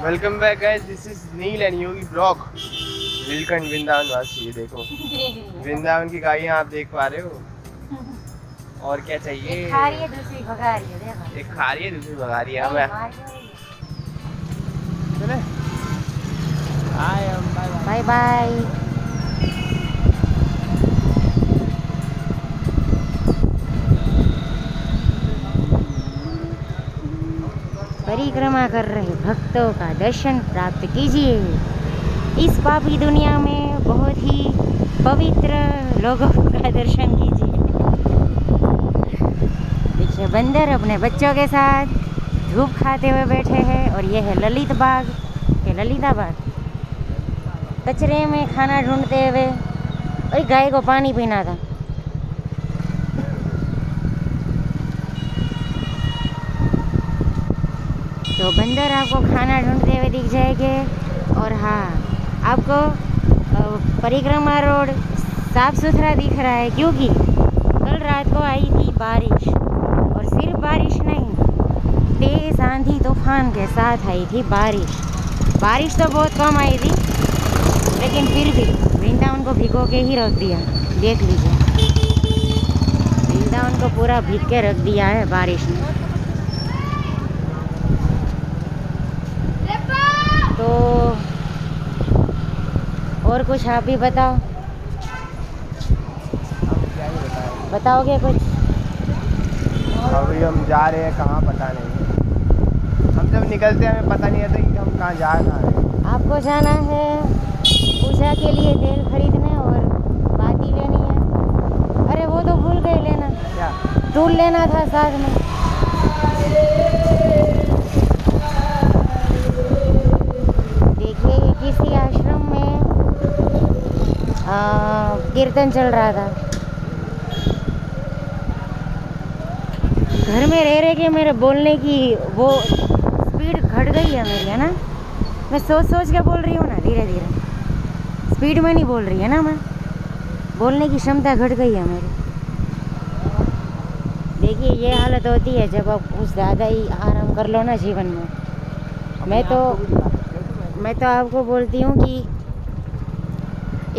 Welcome back guys, this is Neel and Yogi blog. Neelkanth Vrindavan वासी, ये देखो वृंदावन की गाड़ियाँ आप देख पा रहे हो। और क्या चाहिए? एक खा रही है दूसरी भगा रही है, देखो। एक खा रही है दूसरी भगा रही है। हमें चले बाय बाय। परिक्रमा कर रहे भक्तों का दर्शन प्राप्त कीजिए। इस पापी दुनिया में बहुत ही पवित्र लोगों का दर्शन कीजिए। देखिए बंदर अपने बच्चों के साथ धूप खाते हुए बैठे हैं। और ये है ललित बाग के ललिता बाग। कचरे में खाना ढूंढते हुए, और गाय को पानी पीना था। तो बंदर आपको खाना ढूंढते हुए दिख जाएंगे। और हाँ, आपको परिक्रमा रोड साफ सुथरा दिख रहा है, क्योंकि कल रात को आई थी बारिश। और सिर्फ बारिश नहीं, तेज आंधी तूफान के साथ आई थी बारिश। बारिश तो बहुत कम आई थी, लेकिन फिर भी वृंदावन को भिगो के ही रख दिया। देख लीजिए, वृंदावन को पूरा भीग के रख दिया है बारिश ने। तो और कुछ आप भी बताओ। बताओगे कुछ? अभी हम जा रहे हैं कहाँ पता नहीं। हम जब निकलते हैं हमें पता नहीं रहता कि हम कहाँ जा रहे हैं। आपको जाना है पूजा के लिए तेल खरीदने और बाती लेनी है। अरे वो तो भूल गए लेना। क्या? टूल लेना था साथ में। देखिए ये किसी आश्रम में कीर्तन चल रहा था। घर में रह के मेरे बोलने की वो स्पीड घट गई है मेरी, है ना। मैं सोच सोच के बोल रही हूँ ना, धीरे धीरे। स्पीड में नहीं बोल रही है ना, मैं बोलने की क्षमता घट गई है मेरी। देखिए ये हालत होती है जब आप कुछ ज़्यादा ही आराम कर लो ना जीवन में। मैं तो आपको बोलती हूँ कि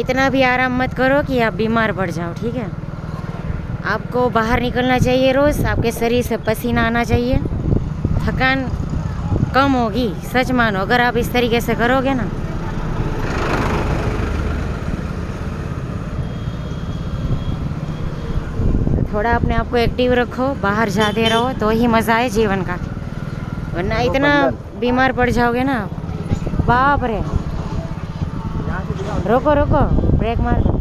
इतना भी आराम मत करो कि आप बीमार पड़ जाओ, ठीक है। आपको बाहर निकलना चाहिए रोज़, आपके शरीर से पसीना आना चाहिए, थकान कम होगी। सच मानो, अगर आप इस तरीके से करोगे ना। थोड़ा अपने आप को एक्टिव रखो, बाहर जाते रहो, तो ही मज़ा है जीवन का। वरना इतना बीमार पड़ जाओगे ना, बाप रे। रोको रोको, ब्रेक मार दो,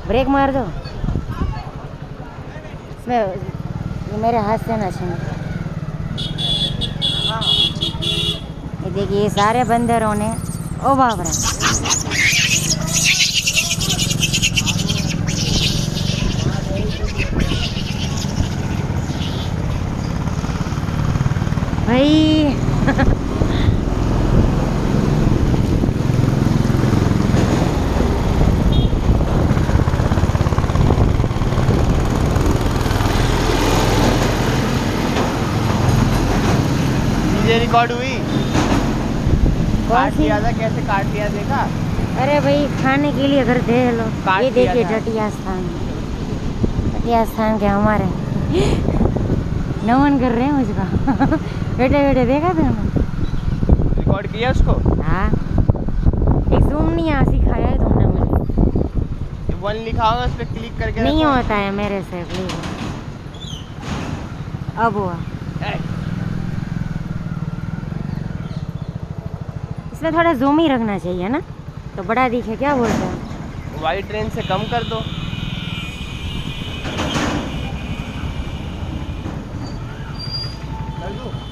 ब्रेक मार दो। इसमें मेरे हाथ से ना छीनो। ये देखिए ये सारे बंदरों ने, ओ बाप रे। भाई ये रिकॉर्ड हुई? कौन सी? लिया था, कैसे काट लिया देखा? अरे भाई खाने के लिए घर दे लो। ये देखिए जटिया स्थान, जटिया स्थान के हमारे नमन कर रहे हैं मुझको। बेटे बेटे देखा था रिकॉर्ड किया उसको? हाँ, एक जूम नहीं यहाँ सिखाया है तुमने मुझे। 1 लिखा होगा, उस पर क्लिक करके नहीं होता है मेरे से, प्लीज। अब हुआ। इसमें थोड़ा जूम ही रखना चाहिए ना, तो बड़ा दिखे। क्या बोलते हैं? वाइट ट्रेन से कम कर दो।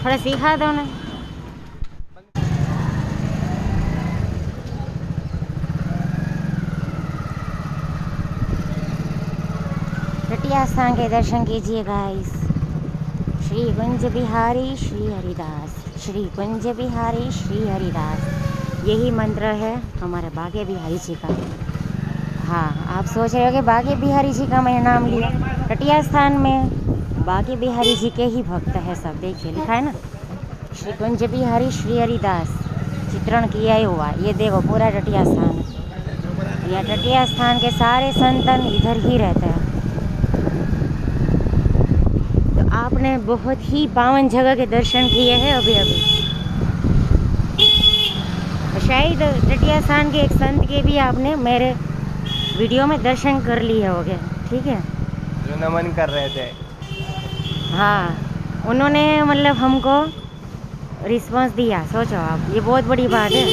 थोड़ा सिखा दो ना। जटिया स्थान के दर्शन कीजिए गाइस। श्री कुंज बिहारी श्री हरिदास, श्री कुंज बिहारी श्री हरिदास, यही मंत्र है हमारे बागे बिहारी जी का। हाँ, आप सोच रहे हो कि बागे बिहारी जी का मैंने नाम लिया। जटिया स्थान में बागे बिहारी जी के ही भक्त है सब। देखिए लिखा है ना, श्री कुंज बिहारी श्री हरिदास। चित्रण किया ही हुआ है। ये देखो पूरा टटिया स्थान है। यह टटिया स्थान के सारे संतन इधर ही रहते हैं। तो आपने बहुत ही पावन जगह के दर्शन किए हैं अभी अभी। तो शायद टटिया स्थान के एक संत के भी आपने मेरे वीडियो में दर्शन कर लिए होंगे, ठीक है, जो नमन कर रहे थे। हाँ, उन्होंने मतलब हमको रिस्पांस दिया। सोचो आप, ये बहुत बड़ी बात है।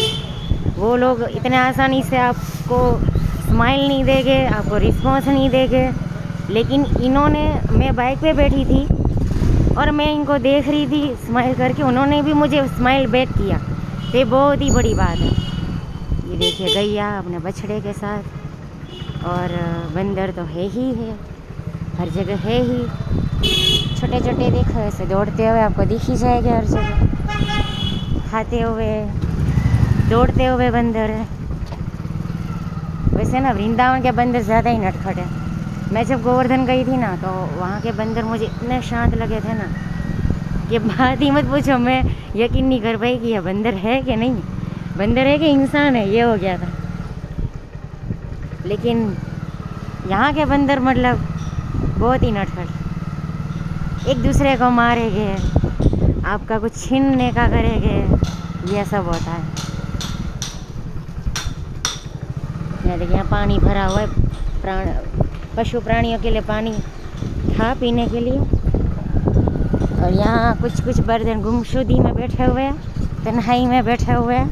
वो लोग इतने आसानी से आपको स्माइल नहीं देंगे, आपको रिस्पांस नहीं देंगे, लेकिन इन्होंने, मैं बाइक पे बैठी थी और मैं इनको देख रही थी स्माइल करके, उन्होंने भी मुझे स्माइल बैक किया। तो ये बहुत ही बड़ी बात है। ये देखिए गैया अपने बछड़े के साथ, और बंदर तो है ही है, हर जगह है ही। छोटे छोटे देखो ऐसे दौड़ते हुए आपको दिख ही जाएगा हर जगह, खाते हुए, दौड़ते हुए बंदर है। वैसे ना वृंदावन के बंदर ज़्यादा ही नटखट है। मैं जब गोवर्धन गई थी ना, तो वहाँ के बंदर मुझे इतने शांत लगे थे ना कि बात ही मत पूछो। मैं यकीन नहीं कर पाई कि यह बंदर है कि नहीं, बंदर है कि इंसान है, ये हो गया था। लेकिन यहाँ के बंदर मतलब बहुत ही नटखट, एक दूसरे को मारेंगे, आपका कुछ छीनने का करेंगे, ये सब होता है। यहाँ देखिए, यहाँ पानी भरा हुआ है, पशु प्राणियों के लिए पानी था पीने के लिए। और यहाँ कुछ कुछ बर्तन गुमशुदी में बैठे हुए हैं, तन्हाई में बैठे हुए हैं।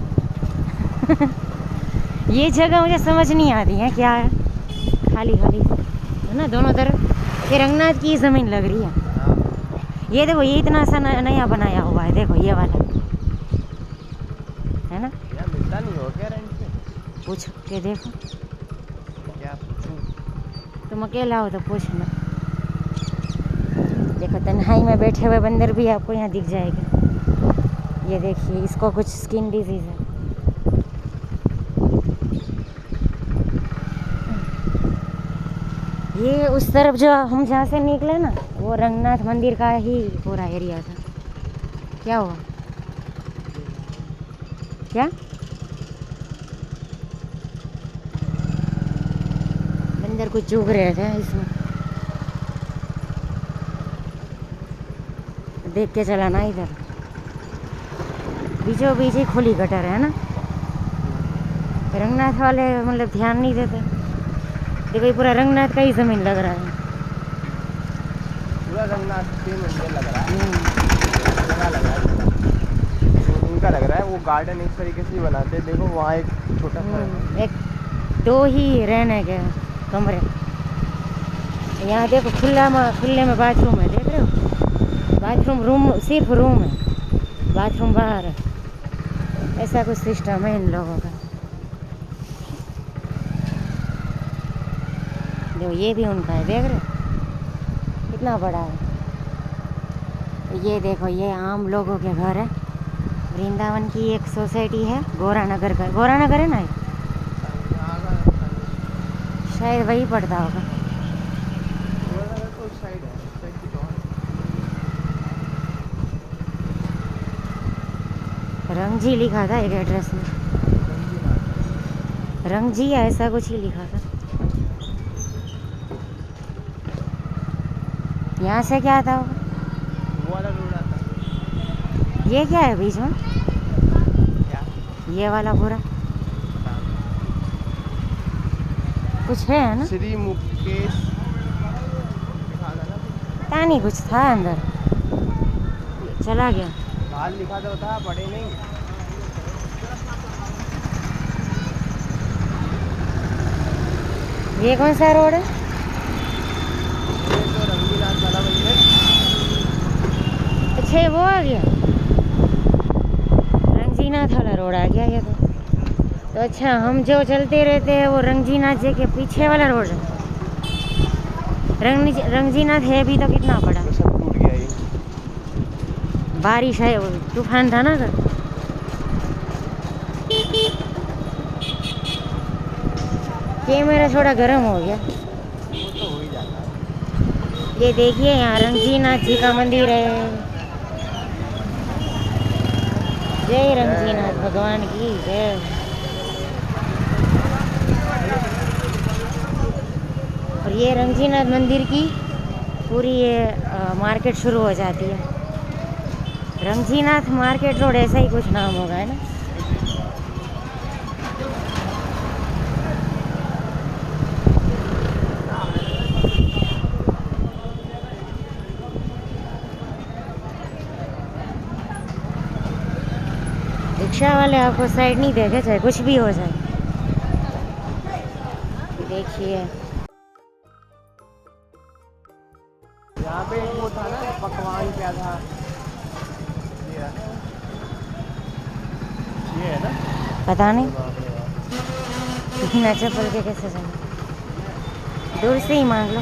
ये जगह मुझे समझ नहीं आती है क्या है, खाली खाली है ना दोनों तरफ। ये रंगनाथ की ज़मीन लग रही है। ये देखो, ये इतना सा नया बनाया हुआ है, देखो ये वाला है ना। यार मिलता नहीं हो क्या रेंट पे? पूछ के देखो, क्या पूछूं? तुम अकेला हो तो पूछना। देखो तन्हाई में बैठे हुए बंदर भी आपको यहाँ दिख जाएगा। ये देखिए, इसको कुछ स्किन डिजीज़ है। ये उस तरफ जो हम जहाँ से निकले ना, वो रंगनाथ मंदिर का ही पूरा एरिया था। क्या हुआ? क्या? बंदर कुछ चुग रहे थे इसमें, देख के चलाना। इधर बीचों बीच ही खुली गटर है ना। रंगनाथ वाले मतलब ध्यान नहीं देते। देखो ये पूरा रंगनाथ का ही ज़मीन लग रहा है। पूरा रंगनाथ के मंदिर लग रहा है, लगा लग रहा है, उनका लग रहा है। वो गार्डन इस तरीके से ही बनाते हैं। देखो वहाँ एक छोटा सा एक दो ही रहने के कमरे। यहाँ देखो खुले में बाथरूम है, देख रहे हो? बाथरूम रूम, सिर्फ रूम है, बाथरूम बाहर है। ऐसा कुछ सिस्टम है इन लोगों का। देखो ये भी उनका है, देख रहे हो कितना बड़ा है। ये देखो, ये आम लोगों के घर है। वृंदावन की एक सोसाइटी है, गौरानगर का, गौरानगर है ना, शायद वही पड़ता होगा। रंगजी लिखा था एक एड्रेस में, रंगजी ऐसा कुछ ही लिखा था। यहाँ से क्या आता होगा? वो वाला रोड आता। ये क्या है बीच में? क्या? ये वाला पूरा कुछ है ना? श्री मुकेश पता नहीं, कुछ था अंदर, चला गया। बाहर लिखा तो था, पढ़े नहीं। ये कौन सा रोड है? ये तो रंगीनाथ वाला मंदिर। अच्छा ये वो आ गया, रंगजीनाथ वाला रोड आ गया ये तो अच्छा, हम जो चलते रहते हैं वो रंगजीनाथ जी के पीछे वाला रोड है। रंगजीनाथ है भी तो कितना बड़ा। तो सब टूट गया ये। बारिश है, वो तूफान था ना सर। कैमरा थोड़ा गर्म हो गया। वो तो हो ही जाता है। ये देखिए, यहाँ रंगजीनाथ जी का मंदिर है। जय रंगजीनाथ भगवान की जय। और ये रंगजीनाथ मंदिर की पूरी ये मार्केट शुरू हो जाती है। रंगजीनाथ मार्केट रोड ऐसा ही कुछ नाम होगा, है ना। रिक्शा वाले आपको साइड नहीं देखे, चाहे कुछ भी हो जाए। देखिए यहाँ पे एक वो था ना, पकवान क्या था, ये है ना। पता नहीं बाप रे बाप। इतना चप्पल के कैसे जाए, दूर से ही मांग लो।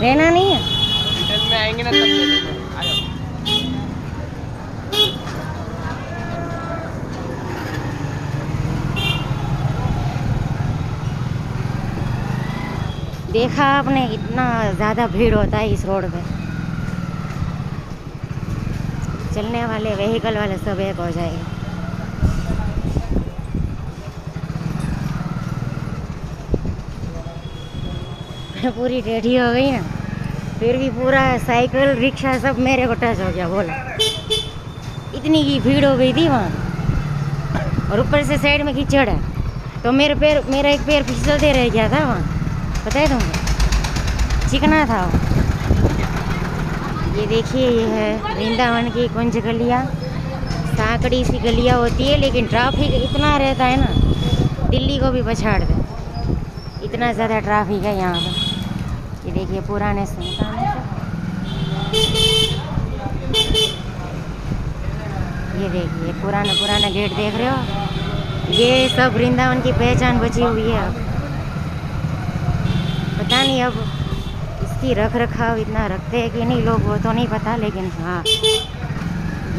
रहना नहीं है। रिटर्न में आएंगे ना तब ले लेंगे। आ जाओ। देखा आपने इतना ज़्यादा भीड़ होता है इस रोड पे, चलने वाले व्हीकल वाले सब एक हो जाएंगे। पूरी टेढ़ी हो गई ना, फिर भी पूरा साइकिल रिक्शा सब मेरे को टच हो गया। बोला इतनी की भीड़ हो गई थी वहाँ, और ऊपर से साइड में कीचड़ है, तो मेरा एक पैर फिसलते रह गया था वहाँ, पता है तुमको, चिकना था वो। ये देखिए, ये है वृंदावन की कुंज गलियाँ। सांकड़ी सी गलियाँ होती है, लेकिन ट्रैफिक इतना रहता है ना, दिल्ली को भी पछाड़ दे, इतना ज़्यादा ट्रैफिक है यहाँ पर। ये देखिए पुराने संस्थान है। ये देखिए पुराना गेट देख रहे हो, ये सब वृंदावन की पहचान बची हुई है। अब पता नहीं अब इसकी रख रखाव इतना रखते हैं कि नहीं लोग, वो तो नहीं पता, लेकिन हाँ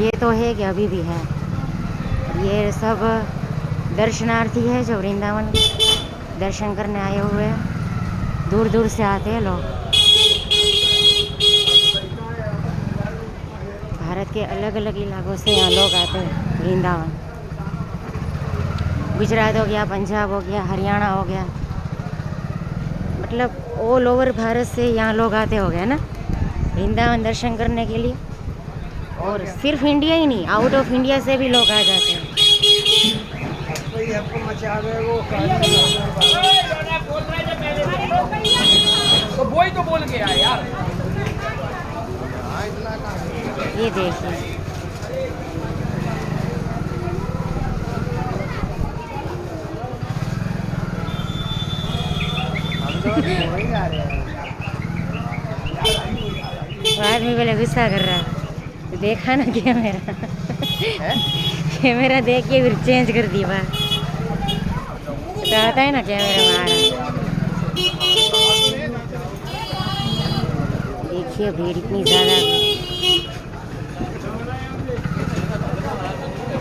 ये तो है कि अभी भी है। ये सब दर्शनार्थी है जो वृंदावन दर्शन करने आए हुए हैं, दूर दूर से आते हैं लोग। भारत के अलग अलग इलाकों से यहाँ लोग आते हैं वृंदावन। गुजरात हो गया, पंजाब हो गया, हरियाणा हो गया, मतलब ऑल ओवर भारत से यहाँ लोग आते हो गए ना वृंदावन दर्शन करने के लिए। और सिर्फ इंडिया ही नहीं, आउट ऑफ इंडिया से भी लोग आ जाते हैं। तो वही तो बोल गया यार। ये देखिए हम तो वही जा रहे हैं। वो आदमी पहले गुस्सा कर रहा है, तो देखा ना कैमरा, कैमरा देख के फिर चेंज कर दी बात, तो आता है ना कैमरा में आ रहा। देखिए भीड़ इतनी ज़्यादा,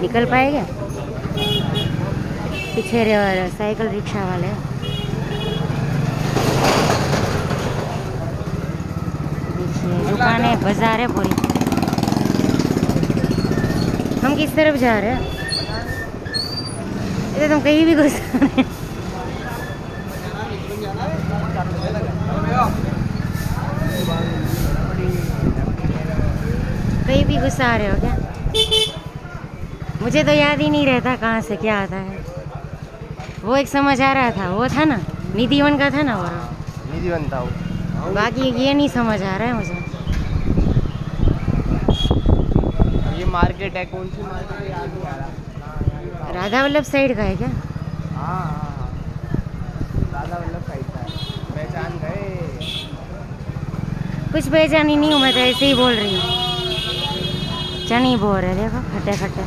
निकल पाएगा पीछे रे साइकिल रिक्शा वाले। देखिए दुकानें, बाजार है पूरी। हम किस तरफ जा रहे हैं? ये तुम कहीं भी घुस रहे हैं। कहीं भी गुस्सा रहे हो क्या? मुझे तो याद ही नहीं रहता कहाँ से क्या आता है। वो एक समझ आ रहा था, वो था ना निधिवन का था ना वो, निधि बनता हूँ। बाकी ये नहीं समझ आ रहा है मुझे। ये मार्केट है, कौन सी मार्केट है याद नहीं आ रहा। राधा वल्लभ साइड का है क्या? हाँ हाँ हाँ, राधा वल्लभ साइड का है। पहचान गए? कुछ पहचानी नहीं हूँ मैं, तो ऐसे ही बोल रही हूँ। चनी बोल रहे देखो, खट्टे खट्टे।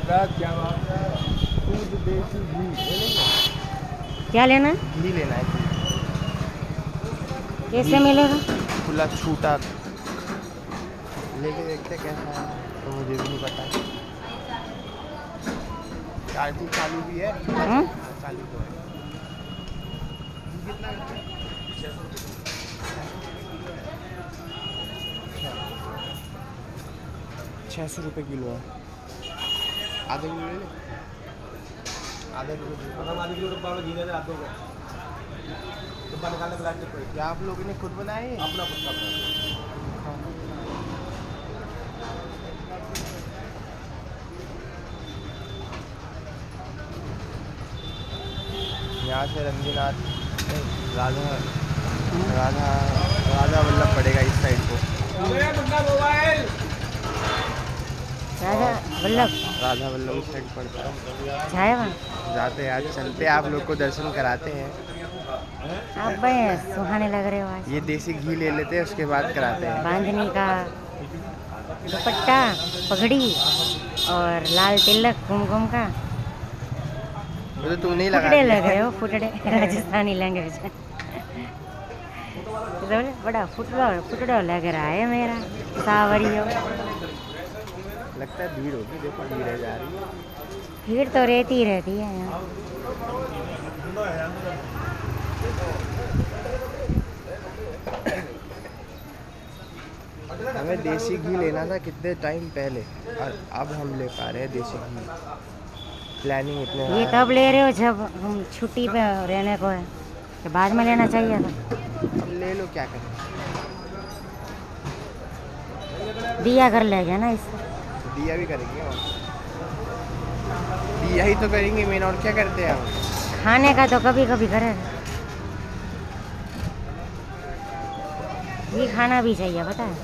क्या बात है। दूध देसी घी ले लेंगे? क्या लेना है? घी लेना है, घी। कैसे मिलेगा? खुला छूटा लेके देखते कैसा है, तो मुझे भी नहीं पता है। चार्जिंग चालू भी है। हम्म? चालू तो है। कितना 600 रुपये किलो है। आधे किलो ले ले। आधे किलो आधे किलो डब्बा में घी लेने आते हो डब्बा निकालने प्लास्टिक को क्या आप लोगों ने खुद बनाए हैं? अपना खुद का बनाया। यहाँ से रंगीनाथ राधा राधा राधा वल्लभ पड़ेगा इस साइड को। मोबाइल राजा वल्लभ राधा वल्लभ इस साइड पड़ता है। जाए वहाँ? जाते हैं आज, चलते हैं, आप लोग को दर्शन कराते हैं। आप भाई सुहाने लग रहे हो आज। ये देसी घी ले लेते हैं, उसके बाद कराते हैं। बांधने का दुपट्टा, पगड़ी और लाल तिलक कुमकुम का। वो तो तू नहीं लगा फुटड़े दिया। लग रहे हो, फुटड़े राजस्थानी लैंग्वेज में। बड़ा फुटड़ा लग रहा है मेरा सावरियो। लगता है भीड़ होगी, देखो भीड़ जा रही है। भीड़ तो रहती ही रहती है यहाँ। हमें देसी घी लेना था कितने टाइम पहले, और अब हम ले पा रहे हैं देसी घी। प्लानिंग इतने ये तब ले रहे हो जब हम छुट्टी पे रहने को है, कि बाद में लेना चाहिए था। अब ले लो, क्या करें। दिया कर लेगा ना इससे। दिया भी करेंगे, और दिया ही तो करेंगे मेन, और क्या करते हैं हम। खाने का तो कभी कभी करेगा, ये खाना भी चाहिए पता है।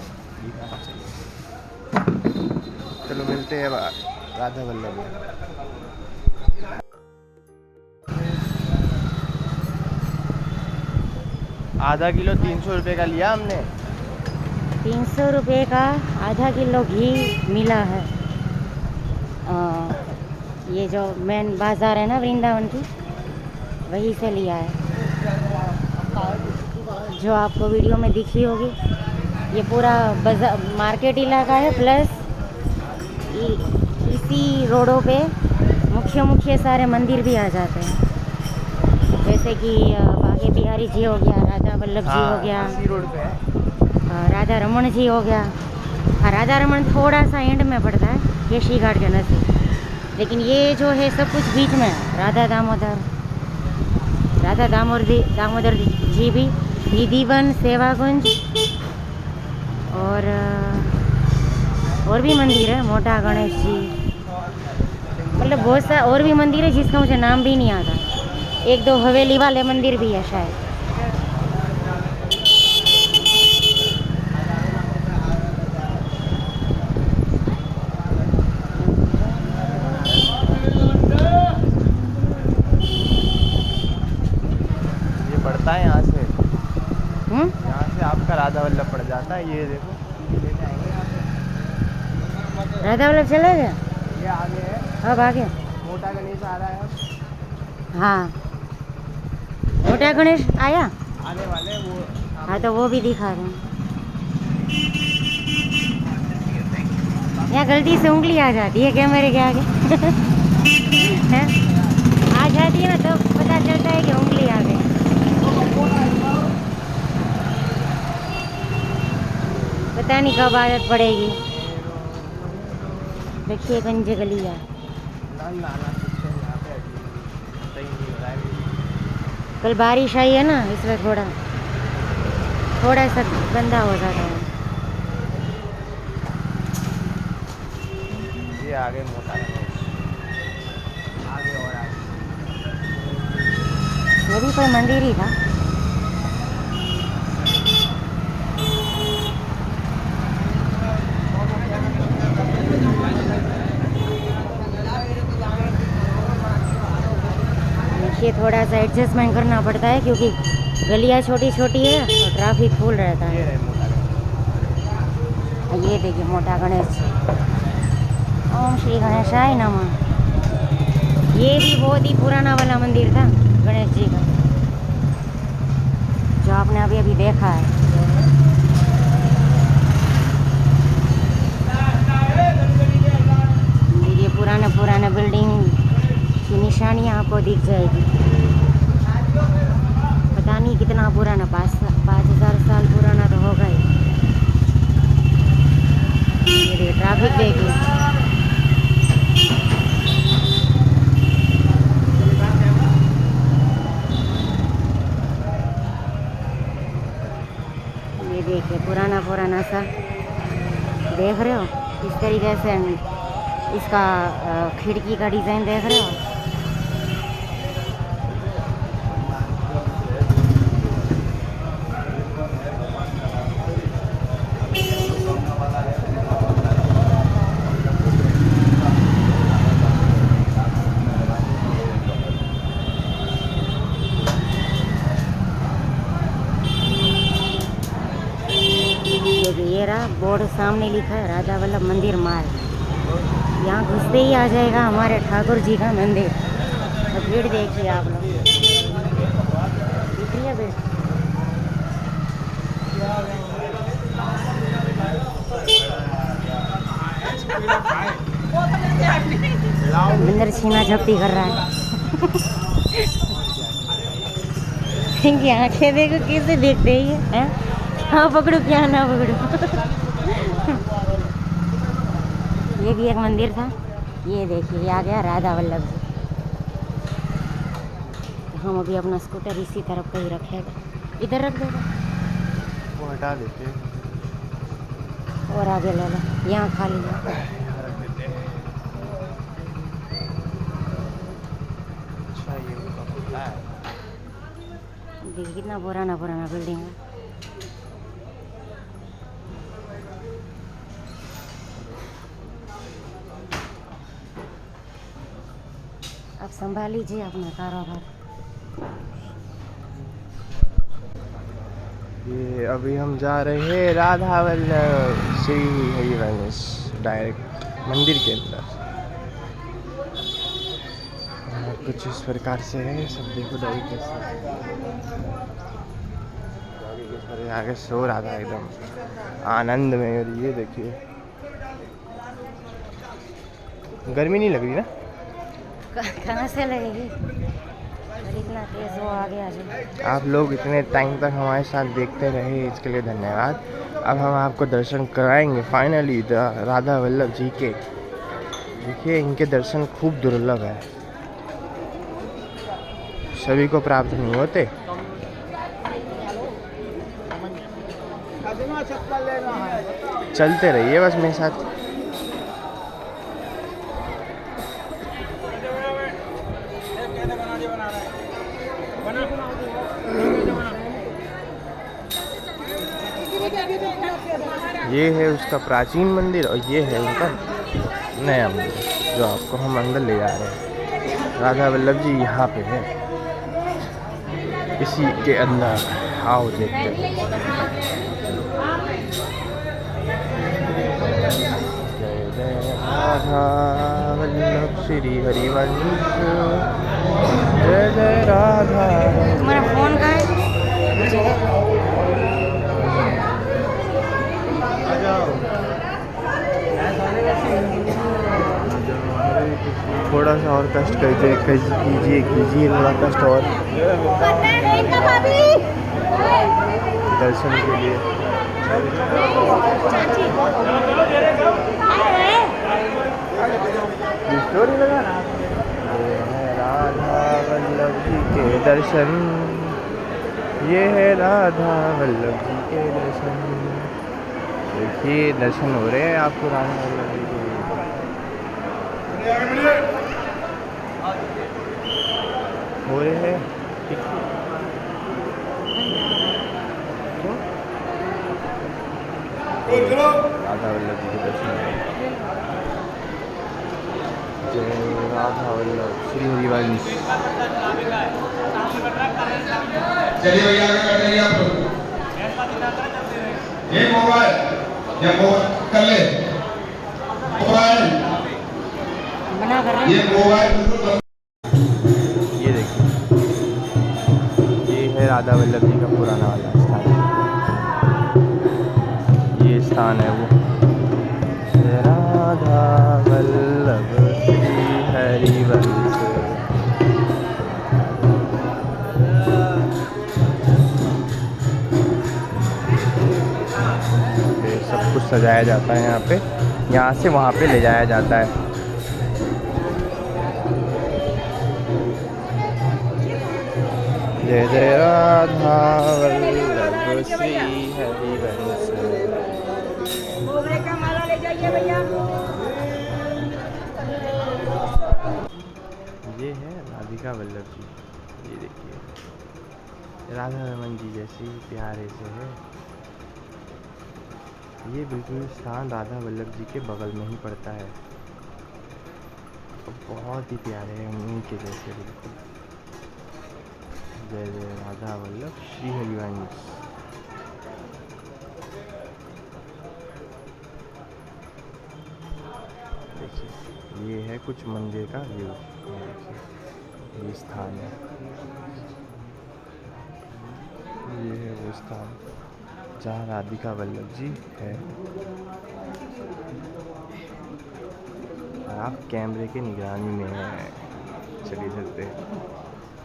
चलो मिलते हैं राधा वल्लभ में। आधा किलो 300 रुपये का लिया हमने। 300 रुपये का आधा किलो घी मिला है। ये जो मेन बाज़ार है ना वृंदावन की, वहीं से लिया है, जो आपको वीडियो में दिखी होगी। ये पूरा बाजार मार्केट इलाका है, प्लस इसी रोडों पे मुख्य सारे मंदिर भी आ जाते हैं, जैसे कि बागे बिहारी जी हो गया, राधा वल्लभ जी हो गया, इसी रोड पे है। राधा रमन जी हो गया। हाँ, राधा रमन थोड़ा सा एंड में पड़ता है केशी घाट के नज़दीक, लेकिन ये जो है सब कुछ बीच में है। राधा दामोदर जी भी, निधिवन, सेवाकुंज और भी मंदिर है, मोटा गणेश जी, मतलब बहुत सा और भी मंदिर है जिसका मुझे नाम भी नहीं आता। एक दो हवेली वाले मंदिर भी है शायद। ये पड़ता है यहाँ से, यहाँ से आपका राधा वल्लभ पड़ जाता है। ये देखो लेने आएंगे। राधा वल्लभ चला गया, ये आगे है, अब आगे। मोटा गणेश आ रहा है अब। हाँ, मोटा गणेश आया, आने वाले हैं वो। हाँ तो वो भी दिखा रहे हैं। यहाँ गलती से उंगली आ जाती है कैमरे के आगे। हैं? आ जाती है ना तो पता चलता है कि उंगली आ गई। पता नहीं कब आदत पड़ेगी। देखिए गंजे गली है। कल बारिश आई है ना, इसलिए थोड़ा सा गंदा हो जाता है। ये आगे मोटा गणेश, आगे और आगे। ये भी कोई मंदिर ही था। देखिए थोड़ा सा एडजस्टमेंट करना पड़ता है क्योंकि गलियाँ छोटी छोटी है और ट्रैफिक फुल रहता है। ये रहे मोटा गणेश। ये देखिए मोटा गणेश। ओम श्री गणेशाय नमः। ये भी बहुत ही पुराना वाला मंदिर था गणेश जी का, जो आपने अभी अभी देखा है। ये पुराना बिल्डिंग की निशानियाँ आपको दिख जाएगी। पता नहीं कितना पुराना, 5,000 साल पुराना तो होगा ही। ये ट्रैफिक देखिए। ये देखिए पुराना सा, देख रहे हो इस तरीके से इसका खिड़की का डिज़ाइन देख रहे हो। ये रहा बोर्ड सामने लिखा है राधा वल्लभ मंदिर मार्ग। यहाँ घुसते ही आ जाएगा हमारे ठाकुर जी का मंदिर। तो भीड़ देखिए आप लोग, दिख रही है भीड़। मंदिर छीना झपटी कर रहा है। इनकी आंखें देखो कैसे देख रही है। हाँ पकड़ो क्या ना पकड़ो। ये भी एक मंदिर था। ये देखिए आ गया राधा वल्लभ जी। हम अभी अपना स्कूटर इसी तरफ पे ही रखेगा, इधर रख देगा, वो हटा देते हैं और आगे ले लो, यहाँ खाली है। अच्छा ये उनका खुला है। देखिए कितना पुराना बिल्डिंग है। अब संभाल लीजिए अपना कारोबार। ये अभी हम जा रहे हैं राधा वल्लभ श्री हरिवंश डायरेक्ट मंदिर के अंदर। कुछ इस प्रकार से है, सब देखो तरीके से आगे सो रहा था एकदम आनंद में। और ये देखिए गर्मी नहीं लग रही ना? कहाँ से लगेगी, इतना तेज वो आ गया जी। आप लोग इतने टाइम तक हमारे साथ देखते रहे, इसके लिए धन्यवाद। अब हम आपको दर्शन कराएंगे फाइनली राधा वल्लभ जी के। देखिए इनके दर्शन खूब दुर्लभ है, सभी को प्राप्त नहीं होते। चलते रहिए बस मेरे साथ। ये है उसका प्राचीन मंदिर और ये है उनका नया मंदिर जो आपको हम अंदर ले जा रहे हैं। राधा वल्लभ जी यहाँ पे है, इसी के अंदर। आओ देखते हैं। जय जय राधा वल्लभ श्री हरिवंश, जय जय राधा। तुम्हारा फोन कहाँ है? मुझे थोड़ा सा और कष्ट कीजिए थोड़ा कष्ट और दर्शन के लिए। स्टोरी लगा राधा वल्लभ जी के दर्शन, ये है राधा वल्लभ जी के दर्शन। देखिए दर्शन हो रहे हैं आपको राधा वल्लभ जी के। हो रहे हैं राधा वल्लभ जी के दर्शन। जय राधा वल्लभ श्री हरिवंश। चलिए भैया आगे बैठ जाइए आप लोग। ये मोबाइल या कर ले मोबाइल बना कर ये मोबाइल राधा वल्लभ जी का पुराना वाला स्थान। ये स्थान है वो, राधा वल्लभ श्री हरिवंश। ये सब कुछ सजाया जाता है यहाँ पे, यहाँ से वहाँ पे ले जाया जाता है। जय जय राधा वल्लभ श्री हरिवंश। ये है राधिका वल्लभ जी, ये देखिए राधा रमन जी जैसे ही प्यारे से है। ये बिल्कुल स्थान राधा वल्लभ जी के बगल में ही पड़ता है, बहुत ही प्यारे हैं उन्हीं के जैसे बिल्कुल। जय जय राधा वल्लभ श्री हरिवंश। देखिए ये है कुछ मंदिर का व्यू, ये स्थान है, ये है वो स्थान जहाँ राधिका वल्लभ जी है। और आप कैमरे की निगरानी में हैं, चलिए चलते हैं।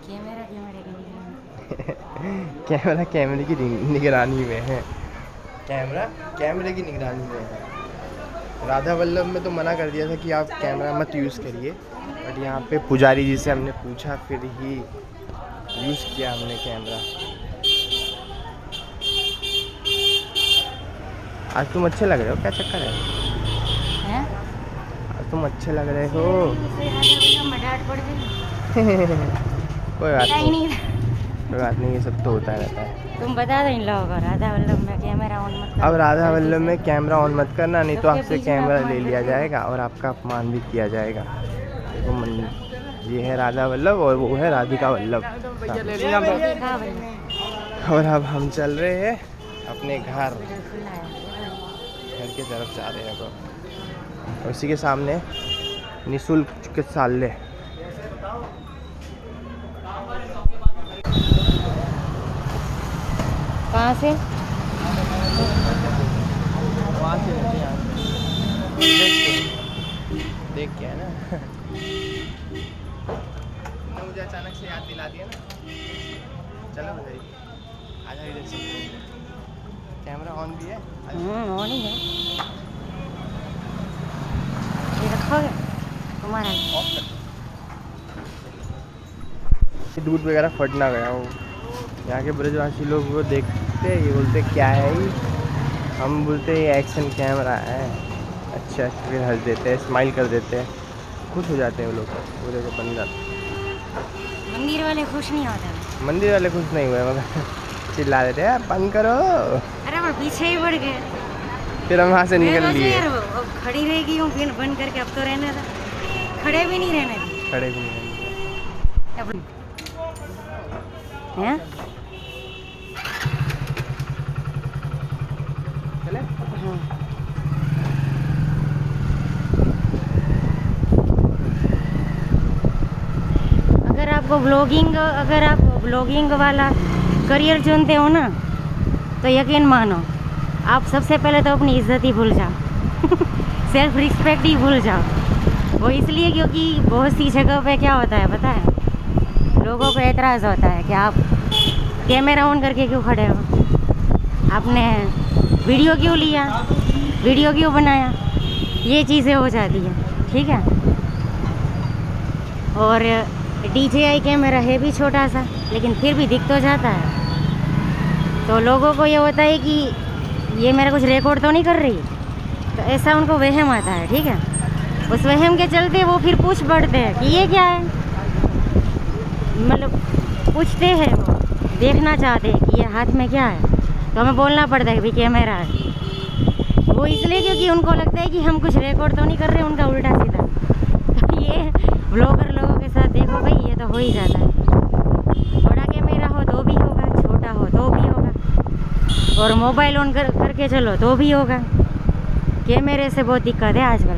कैमरा कैमरे की निगरानी में है, कैमरा कैमरे की निगरानी में है। राधा वल्लभ में तो मना कर दिया था कि आप कैमरा मत यूज़ करिए, बट यहाँ पे पुजारी जी से हमने पूछा, फिर ही यूज़ किया हमने कैमरा। आज तुम अच्छे लग रहे हो, क्या चक्कर है? आज तुम अच्छे लग रहे हो। कोई बात नहीं, कोई बात नहीं, ये सब तो होता रहता है। तुम बता दो इन लोगों को राधा वल्लभ में कैमरा ऑन मत करना। अब राधा वल्लभ में कैमरा ऑन मत करना, नहीं तो आपसे कैमरा ले लिया जाएगा और आपका अपमान भी किया जाएगा। देखो ये है राधा वल्लभ और वो है राधिका वल्लभ। और अब हम चल रहे हैं अपने घर की तरफ जा रहे हैं। अब उसी के सामने निःशुल्क चिकित्सालय। कहाँ से? वहाँ से देख के है ना। मुझे अचानक से याद दिला दिया ना। चलो भाई आजा इधर से। कैमरा ऑन भी है? ऑन ही है। ये रखोगे तुम्हारा? दूध वगैरह फट ना गया हो। यहाँ के ब्रजवासी लोग वो देखते, ये बोलते क्या है ये, हम बोलते ये एक्शन कैमरा है। अच्छा फिर हंस देते हैं, स्माइल कर देते हैं, खुश हो जाते हैं वो लोग, पूरे को बन जाते। मंदिर वाले खुश नहीं होते। मंदिर वाले खुश नहीं हुए, मगर चिल्ला देते हैं बंद करो। अरे वो पीछे ही बढ़ गए, फिर हम वहाँ से निकल लिए। अब खड़ी रहेगी हूँ फिर बंद करके, अब तो रहने था, खड़े भी नहीं रहने दी। खड़े भी नहीं हैं? चले? अगर आप ब्लॉगिंग वाला करियर चुनते हो ना, तो यकीन मानो आप सबसे पहले तो अपनी इज्जत ही भूल जाओ। सेल्फ रिस्पेक्ट ही भूल जाओ। वो इसलिए क्योंकि बहुत सी जगह पे क्या होता है पता है, लोगों को एतराज़ होता है कि आप कैमरा ऑन करके क्यों खड़े हो, आपने वीडियो क्यों लिया, वीडियो क्यों बनाया, ये चीज़ें हो जाती हैं, ठीक है। और DJI कैमरा है भी छोटा सा, लेकिन फिर भी दिख तो जाता है, तो लोगों को ये होता है कि ये मेरा कुछ रिकॉर्ड तो नहीं कर रही, तो ऐसा उनको वहम आता है, ठीक है। उस वहम के चलते वो फिर पूछ पड़ते हैं कि ये क्या है, मतलब पूछते हैं, वो देखना चाहते हैं कि ये हाथ में क्या है, तो हमें बोलना पड़ता है कि भाई कैमरा है। वो इसलिए क्योंकि उनको लगता है कि हम कुछ रिकॉर्ड तो नहीं कर रहे, उनका उल्टा सीधा। तो ये ब्लॉगर लोगों के साथ देखो भाई, ये तो हो ही जाता है। बड़ा कैमरा हो तो भी होगा, छोटा हो तो भी होगा, और मोबाइल ऑन करके चलो तो भी होगा। कैमरे से बहुत दिक्कत है आजकल,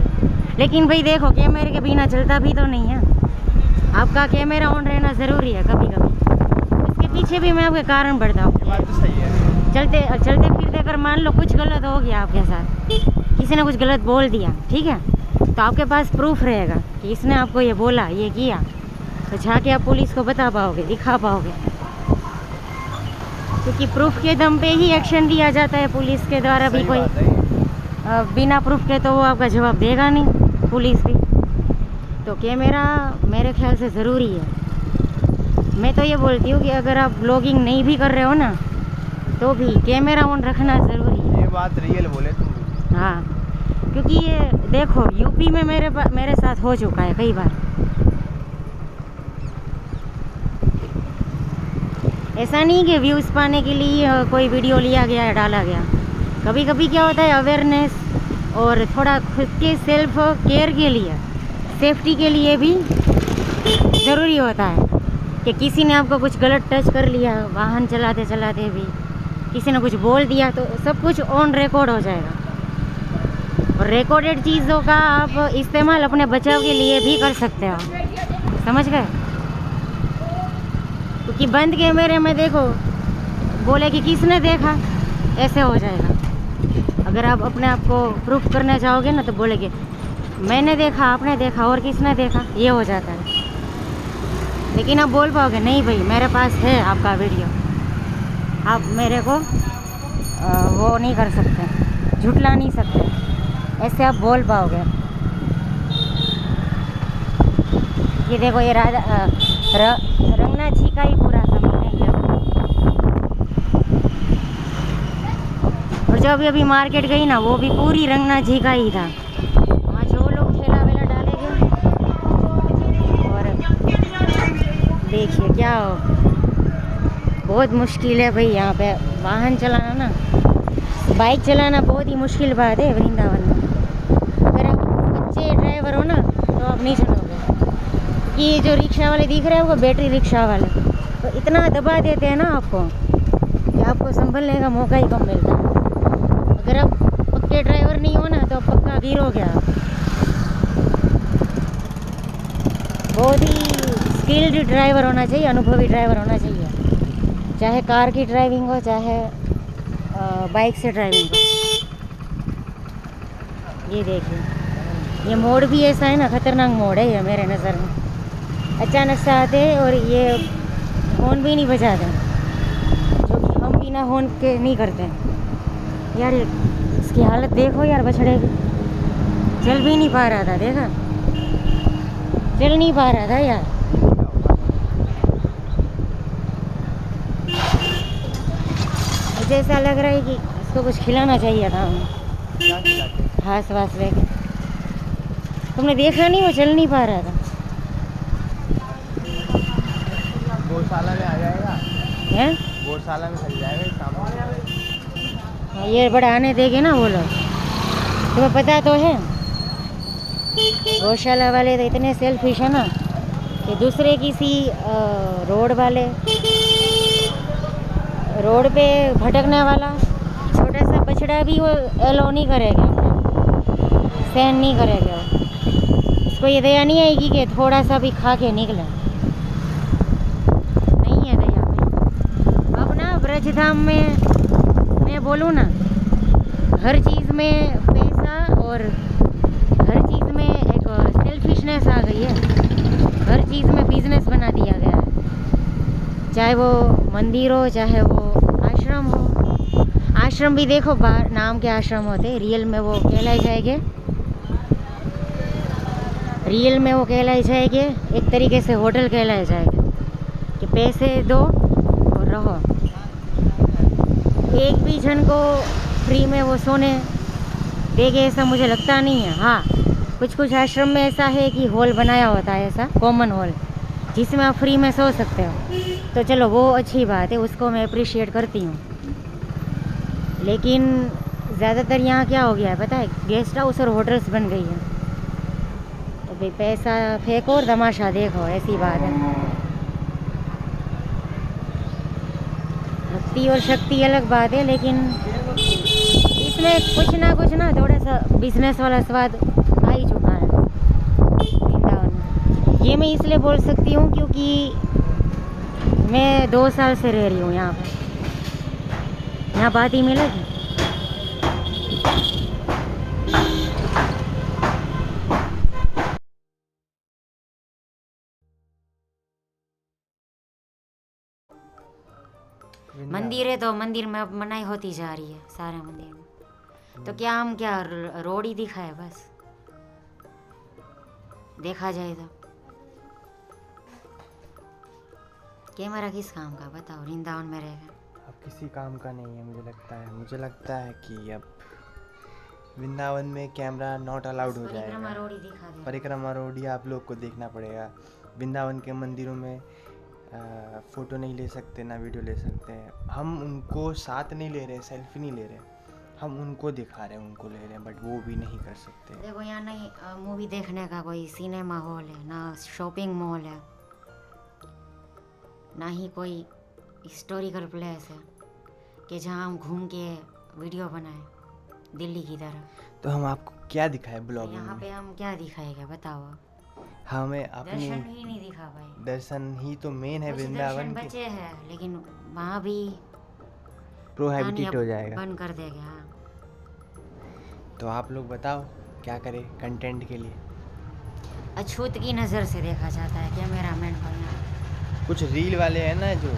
लेकिन भाई देखो कैमरे के बिना चलता भी तो नहीं है। आपका कैमरा ऑन रहना ज़रूरी है कभी कभी, इसके पीछे भी मैं आपके कारण बताऊँ। ये बात तो सही है। चलते चलते फिरते अगर मान लो कुछ गलत हो गया आपके साथ, किसी ने कुछ गलत बोल दिया, ठीक है, तो आपके पास प्रूफ रहेगा कि इसने आपको ये बोला, ये किया, तो जाके आप पुलिस को बता पाओगे, दिखा पाओगे। क्योंकि प्रूफ के दम पे ही एक्शन लिया जाता है पुलिस के द्वारा। भी सही कोई बात है ये। बिना प्रूफ के तो वो आपका जवाब देगा नहीं, पुलिस भी। तो कैमरा मेरे ख्याल से ज़रूरी है। मैं तो ये बोलती हूँ कि अगर आप ब्लॉगिंग नहीं भी कर रहे हो ना, तो भी कैमरा ऑन रखना ज़रूरी है। ये बात रियल बोले तुम। हाँ, क्योंकि ये देखो यूपी में मेरे साथ हो चुका है कई बार। ऐसा नहीं कि व्यूज़ पाने के लिए कोई वीडियो लिया गया है, डाला गया। कभी कभी क्या होता है, अवेयरनेस और थोड़ा खुद के सेल्फ केयर के लिए, सेफ्टी के लिए भी ज़रूरी होता है कि किसी ने आपको कुछ गलत टच कर लिया, वाहन चलाते चलाते भी किसी ने कुछ बोल दिया, तो सब कुछ ऑन रिकॉर्ड हो जाएगा। और रिकॉर्डेड चीज़ों का आप इस्तेमाल अपने बचाव के लिए भी कर सकते हो, समझ गए? क्योंकि बंद कैमरे में देखो, बोले कि किसने देखा, ऐसे हो जाएगा। अगर आप अपने आप को प्रूफ करना चाहोगे ना, तो बोलेगे मैंने देखा, आपने देखा, और किसने देखा, ये हो जाता है। लेकिन आप बोल पाओगे नहीं भाई मेरे पास है आपका वीडियो, आप मेरे को वो नहीं कर सकते, झुठला नहीं सकते, ऐसे आप बोल पाओगे। ये देखो ये रंगना जी का ही पूरा समय है ये। और जो अभी मार्केट गई ना, वो भी पूरी रंगना जी का ही था। वहाँ जो लोग ठेला वेला डालेंगे, और देखिए क्या हो, बहुत मुश्किल है भाई यहाँ पे वाहन चलाना ना, बाइक चलाना बहुत ही मुश्किल बात है वृंदावन में। अगर आप अच्छे ड्राइवर हो ना, तो आप नहीं चलोगे। ये जो रिक्शा वाले दिख रहे हैं वो बैटरी रिक्शा वाले, तो इतना दबा देते हैं ना आपको कि आपको संभलने का मौका ही कम मिलता है। अगर आप पक्के ड्राइवर नहीं हो ना, तो आप पक्का गिरोगे आप। बहुत ही स्किल्ड ड्राइवर होना चाहिए, अनुभवी ड्राइवर होना चाहिए, चाहे कार की ड्राइविंग हो, चाहे बाइक से ड्राइविंग हो। ये देखिए, ये मोड़ भी ऐसा है ना, खतरनाक मोड़ है ये मेरे नज़र में। अचानक से आते हैं और ये हॉर्न भी नहीं बजाते, जो कि हम बिना हॉर्न के नहीं करते हैं। यार इसकी हालत देखो यार, बछड़े की चल भी नहीं पा रहा था, देखा, चल नहीं पा रहा था यार। मुझे ऐसा लग रहा है कि इसको कुछ खिलाना चाहिए था हमें, क्या खिलाते? घास वास लेके। तुमने देखा नहीं, वो चल नहीं पा रहा था। गौशाला में आ जाएगा, हैं? गौशाला में चल जाएगा ये सामान। हाँ, ये बड़ा आने देंगे ना वो लोग, तुम्हें पता तो है। गौशाला वाले तो इतने सेल्फिश है ना कि दूसरे किसी रोड पे भटकने वाला छोटा सा बछड़ा भी वो एलो नहीं करेगा, सहन नहीं करेगा। उसको ये दया नहीं आएगी कि थोड़ा सा भी खा के निकले, नहीं है दया भाई। अब ना ब्रजधाम में मैं बोलूँ ना, हर चीज़ में पैसा और हर चीज़ में एक सेल्फिशनेस आ गई है। हर चीज़ में बिजनेस बना दिया गया है, चाहे वो मंदिर हो, चाहे वो आश्रम हो। आश्रम भी देखो, बाहर नाम के आश्रम होते, रियल में वो कहलाए जाएंगे, एक तरीके से होटल कहलाए जाएंगे कि पैसे दो और रहो। एक भी जन को फ्री में वो सोने देंगे ऐसा मुझे लगता नहीं है। हाँ, कुछ आश्रम में ऐसा है कि हॉल बनाया होता है, ऐसा कॉमन हॉल जिसमें आप फ्री में सो सकते हो, तो चलो वो अच्छी बात है, उसको मैं अप्रिशिएट करती हूँ। लेकिन ज़्यादातर यहाँ क्या हो गया है पता है, गेस्ट हाउस और होटल्स बन गई है। तो भाई पैसा फेंको और तमाशा देखो, ऐसी बात है। भक्ति और शक्ति अलग बात है, लेकिन इसमें कुछ ना थोड़ा सा बिजनेस वाला स्वाद आ ही चुका है वृंदावन में। ये मैं इसलिए बोल सकती हूँ क्योंकि मैं 2 साल से रह रही हूँ यहाँ पर। यहाँ बात ही मिलेगी। मंदिर है तो मंदिर में अब मनाई होती जा रही है सारे मंदिर में। तो क्या हम क्या रोड ही दिखाए बस, देखा जाए तो। कैमरा किस काम का बताओ, वृंदावन में रहेगा। अब किसी काम का नहीं है मुझे लगता है। मुझे लगता है कि अब वृंदावन में कैमरा नॉट अलाउड हो परिक्रमा जाएगा। रोड ही दिखा दे। परिक्रमा रोड ही आप लोग को देखना पड़ेगा। वृंदावन के मंदिरों में फ़ोटो नहीं ले सकते, ना वीडियो ले सकते हैं। हम उनको साथ नहीं ले रहे, सेल्फी नहीं ले रहे, हम उनको दिखा रहे हैं, उनको ले रहे हैं, बट वो भी नहीं कर सकते। देखो यहाँ नहीं मूवी देखने का कोई सिनेमा हॉल है, ना शॉपिंग मॉल है, ना ही कोई हिस्टोरिकल प्लेस है कि जहाँ हम घूम के वीडियो बनाएं दिल्ली की तरह। तो हम आपको क्या दिखाए ब्लॉग यहाँ में? पे हम क्या दिखाएगा बताओ। हमें अपनी दर्शन ही नहीं दिखा पाए। दर्शन ही तो मेन है कुछ वृंदावन दर्शन के। बचे हैं लेकिन वहाँ भी प्रोहिबिटेड हो जाएगा। बंद कर देगा। हाँ तो आप लोग बताओ क्या करें कंटेंट के लिए। अछूत की नज़र से देखा जाता है कैमरामैन को यहाँ। कुछ रील वाले हैं ना जो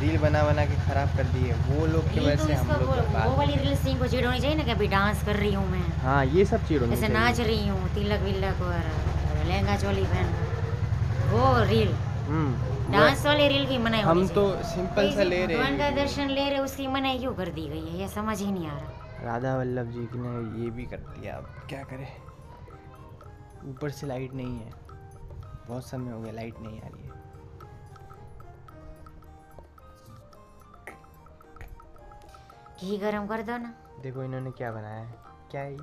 रील बना बना के खराब कर दिए, वो लोग की रील वजह तो से हम इसको लोग वो बर्बाद वाली हैं। रील्स इनको चिड़ होनी चाहिए ना कि अभी डांस कर रही हूँ मैं, हाँ ये सब चीज़ होनी ऐसे चाहिए। नाच रही हूँ तिलक विलक और लहंगा चोली पहन, वो रील डांस वाली रील की मनाई हम होनी तो चाहिए। सिंपल सा ले रहे भगवान का हैं। दर्शन ले रहे उसकी मनाई क्यों कर दी गई है, ये समझ ही नहीं आ रहा। राधा वल्लभ जी ने ये भी कर दिया, अब क्या करें। ऊपर से लाइट नहीं है, बहुत समय हो गया लाइट नहीं आ रही है। घी गरम कर दो ना। देखो इन्होंने क्या बनाया है, क्या है ये?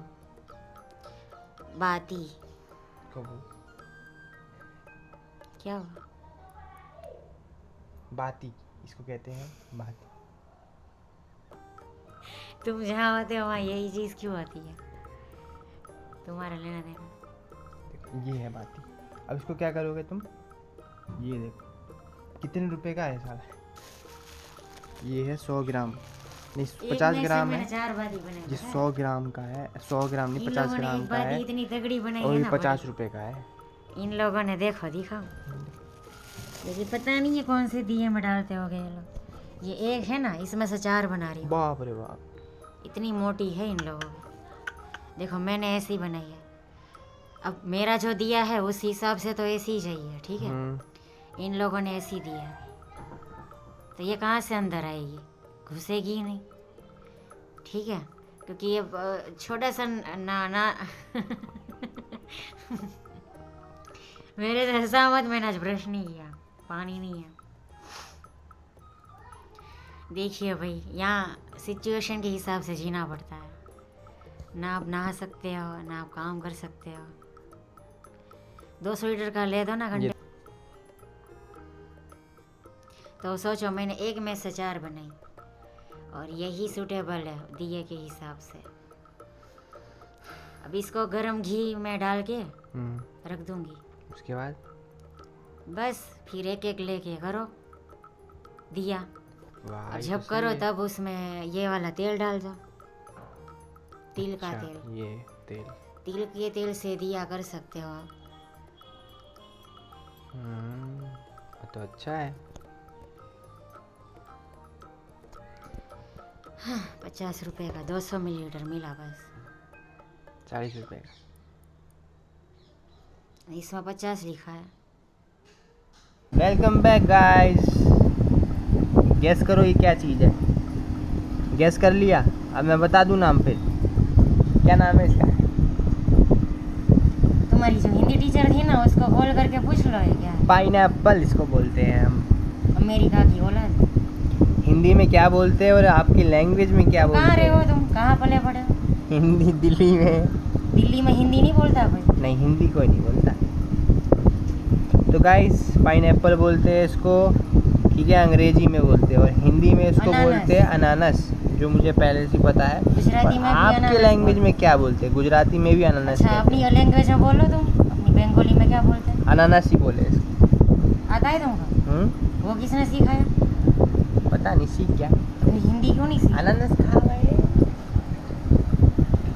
बाती कबू क्या हुआ? बाती इसको कहते हैं, बाती। तुम जहाँ होते हो वहाँ यही चीज़ क्यों आती है, तुम्हारा लेना देना। देखो ये है बाती। अब इसको क्या करोगे तुम? ये देखो कितने रुपए का है साला। ये है 100 ग्राम, नहीं 50 ग्राम है। 4 बाती बने। ये 100 ग्राम का है, 100 ग्राम नहीं 50 ग्राम का है, इतनी तगड़ी बनाई और है ये ना 50 रुपए का है। बड़ी। इन लोगों ने देखो दिखाओ, लेकिन पता नहीं है कौन से दिए में डालते हो गए लोग। ये एक है ना, इसमें से 4 बना रही हूँ। बाप रे बाप, इतनी मोटी है इन लोगों की। देखो मैंने ऐसी बनाई है। अब मेरा जो दिया है उस हिसाब से तो ऐसी ही चाहिए, ठीक है। इन लोगों ने ऐसी दी है तो ये कहाँ से अंदर आएगी, घुसेगी ही नहीं, ठीक है। क्योंकि ये छोटा सा ना मेरे से हंसा मत, मैंने आज ब्रश नहीं किया, पानी नहीं है। देखिए भाई यहाँ सिचुएशन के हिसाब से जीना पड़ता है, ना आप नहा सकते हो ना आप काम कर सकते हो। 200 लीटर का ले दो ना घंटे। तो सोचो मैंने एक में से 4 बनाई और यही सूटेबल है दिए के हिसाब से। अब इसको गरम घी में डाल के रख दूंगी, उसके बाद बस फिर एक एक लेके करो दिया। वाह, और ये जब तो करो सही है। तब उसमें ये वाला तेल डाल दो, तिल का अच्छा, तेल। ये तेल। तिल के तेल से दिया कर सकते हो आप। तो अच्छा है। 50 रुपए का 200 मिलीलीटर मिला बस। 40 रुपए का। इसमें 50 लिखा है। Welcome back guys. गैस करो ये क्या चीज़ है, गैस कर लिया? अब मैं बता दूं नाम, फिर क्या नाम है इसका? तुम्हारी जो हिंदी टीचर थी ना उसको कॉल करके पूछ लो ये क्या है। पाइनएप्पल इसको बोलते हैं हम। अमेरिका की औलाद। हिंदी में क्या बोलते हैं और आपकी लैंग्वेज में क्या बोलते कहाँ रहे हो हैं? तुम, कहाँ पले पड़े हो? हिंदी दिल्ली में। दिल्ली में हिंदी नहीं बोलता कोई? नहीं हिंदी कोई नहीं बोलता। तो गाइस पाइनएप्पल बोलते हैं इसको, ठीक है, अंग्रेजी में बोलते हैं, और हिंदी में इसको अनानास। बोलते हैं अनानास, जो मुझे पहले से पता है। गुजराती पर में भी आपके अनानास लैंग्वेज बोलते में क्या बोलते हैं? गुजराती में भी अनानास अच्छा कहते अपनी लैंग्वेज में बोलो तुम, अपनी बंगाली में क्या बोलते हैं? हैं। अनानास ही बोले इसको। आता है तुमको? वो किसने सिखाया? पता नहीं सीख क्या। हिंदी क्यों नहीं सीखी? अनानास खा गए।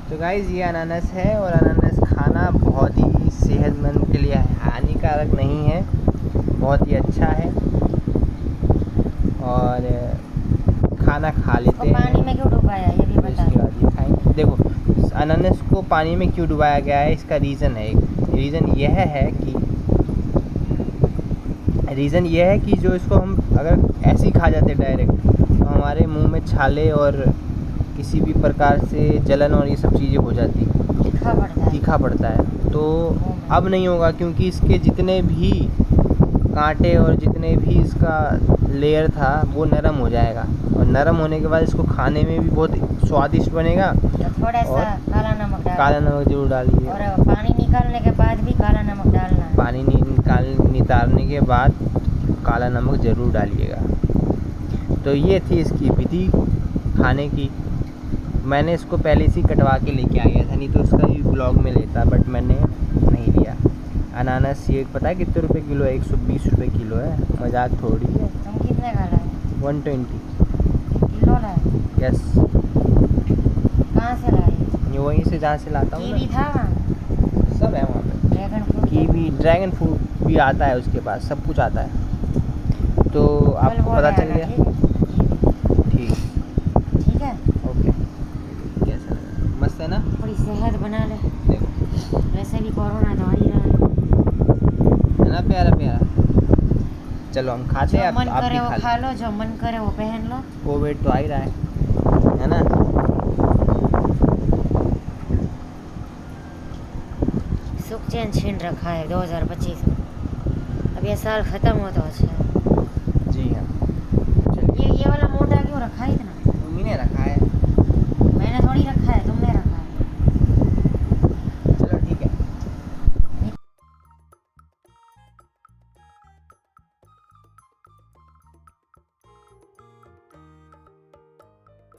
तो गाइस ये अनानास है और अनानास खाना बहुत ही सेहतमंद के लिए हानिकारक नहीं है, बहुत ही अच्छा है। और खाना खा लेते उसको पानी हैं। में क्यों डुबाया ये भी बता इसके दो। बाद ये खाएंगे। देखो अनानास को पानी में क्यों डुबाया गया है, इसका रीज़न है। रीज़न यह है कि जो इसको हम अगर ऐसे ही खा जाते डायरेक्ट तो हमारे मुंह में छाले और किसी भी प्रकार से जलन और ये सब चीज़ें हो जाती, तीखा पड़ता है। तो अब नहीं होगा, क्योंकि इसके जितने भी कांटे और जितने भी इसका लेयर था वो नरम हो जाएगा, और नरम होने के बाद इसको खाने में भी बहुत स्वादिष्ट बनेगा। तो थोड़ा सा और काला नमक डाल। काला नमक जरूर डालिए। और पानी निकालने के बाद भी काला नमक डालना है। पानी नितारने के बाद काला नमक ज़रूर डालिएगा। तो ये थी इसकी विधि खाने की। मैंने इसको पहले से ही कटवा के लेके आ गया था, नहीं तो उसका भी ब्लॉग में लेता, बट मैंने नहीं लिया। अनानास ये पता है कितने रुपए किलो है? 120 रुपये किलो है, मजाक थोड़ी है। तुम कितने का लाए? 120। किलो लाए? यस, कहाँ से लाए? ये वहीं से जहाँ से लाता हूँ कीवी ना। था वहाँ? सब है वहाँ पे। Dragon fruit? Kiwi, dragon fruit भी आता है उसके पास, सब कुछ आता है। तो आपको पता चल गया। ठीक ठीक है। ओके। कैसा लगा? मस्त है ना? थोड़ी सेहत बना ले, देखो वैसे भी कोरोना तो आ ही रहा है ना प्यारा प्यारा। चलो हम खाते हैं, जो मन आप करे भी वो खा खा लो। लो, जो मन करे वो पहन लो। कोविड तो आ ही रहा है ना? सुख चैन छीन रखा है 2025 में। अब ये साल ख़त्म हो तो अच्छा।